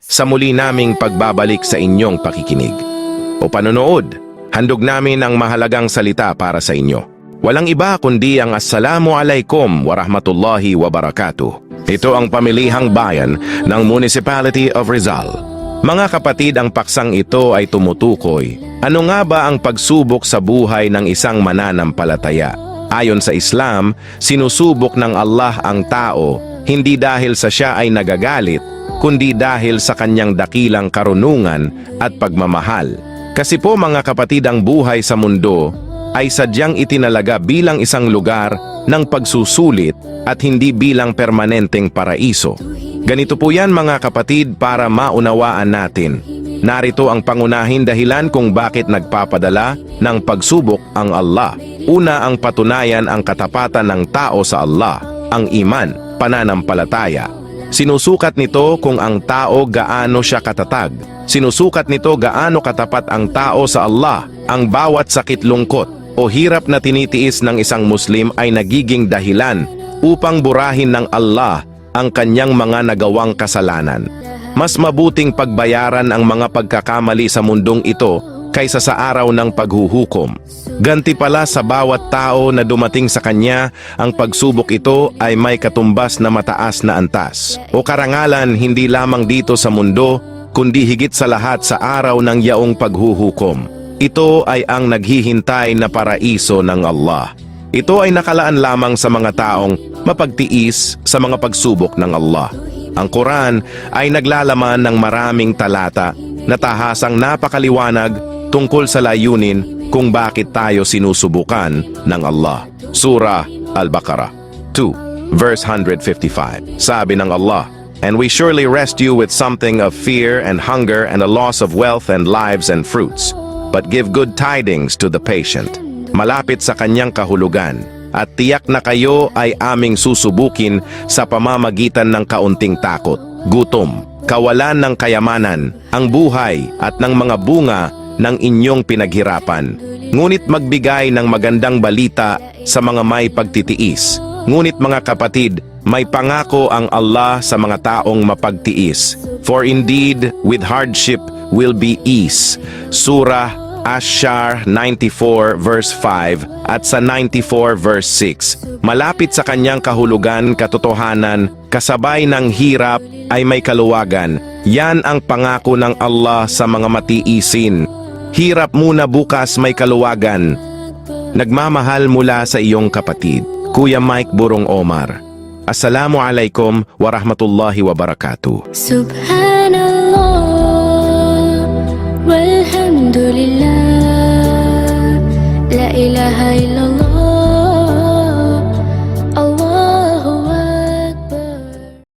sa muli naming pagbabalik sa inyong pakikinig o panonood. Handog namin ang mahalagang salita para sa inyo. Walang iba kundi ang Assalamualaikum warahmatullahi wabarakatuh. Ito ang pamilihang bayan ng Municipality of Rizal. Mga kapatid, ang paksang ito ay tumutukoy. Ano nga ba ang pagsubok sa buhay ng isang mananampalataya? Ayon sa Islam, sinusubok ng Allah ang tao hindi dahil sa siya ay nagagalit, kundi dahil sa kanyang dakilang karunungan at pagmamahal. Kasi po mga kapatid, ang buhay sa mundo ay sadyang itinalaga bilang isang lugar ng pagsusulit at hindi bilang permanenteng paraiso. Ganito po yan mga kapatid, para maunawaan natin. Narito ang pangunahing dahilan kung bakit nagpapadala ng pagsubok ang Allah. Una, ang patunayan ang katapatan ng tao sa Allah, ang iman, pananampalataya. Sinusukat nito kung ang tao gaano siya katatag. Sinusukat nito gaano katapat ang tao sa Allah. Ang bawat sakit, lungkot o hirap na tinitiis ng isang Muslim ay nagiging dahilan upang burahin ng Allah ang kanyang mga nagawang kasalanan. Mas mabuting pagbayaran ang mga pagkakamali sa mundong ito kaysa sa araw ng paghuhukom. Ganti pala sa bawat tao na dumating sa kanya, ang pagsubok ito ay may katumbas na mataas na antas o karangalan, hindi lamang dito sa mundo, kundi higit sa lahat sa araw ng yaong paghuhukom. Ito ay ang naghihintay na paraiso ng Allah. Ito ay nakalaan lamang sa mga taong mapagtiis sa mga pagsubok ng Allah. Ang Quran ay naglalaman ng maraming talata na tahasang napakaliwanag tungkol sa layunin kung bakit tayo sinusubukan ng Allah. Surah Al-Baqarah 2, verse 155. Sabi ng Allah, "And we surely rest you with something of fear and hunger and a loss of wealth and lives and fruits. But give good tidings to the patient." Malapit sa kanyang kahulugan, at tiyak na kayo ay aming susubukin sa pamamagitan ng kaunting takot, gutom, kawalan ng kayamanan, ang buhay at ng mga bunga ng inyong pinaghirapan. Ngunit magbigay ng magandang balita sa mga may pagtitiis. Ngunit mga kapatid, may pangako ang Allah sa mga taong mapagtiis. For indeed, with hardship will be ease. Surah Ash-Shar 94 verse 5 at sa 94 verse 6. Malapit sa kanyang kahulugan, katotohanan, kasabay ng hirap ay may kaluwagan. Yan ang pangako ng Allah sa mga matiisin. Hirap muna, bukas may kaluwagan. Nagmamahal mula sa iyong kapatid, Kuya Mike Burong Omar. Assalamualaikum warahmatullahi wabarakatuh. Subhanallah walhamdulillah, la ilaha illallah.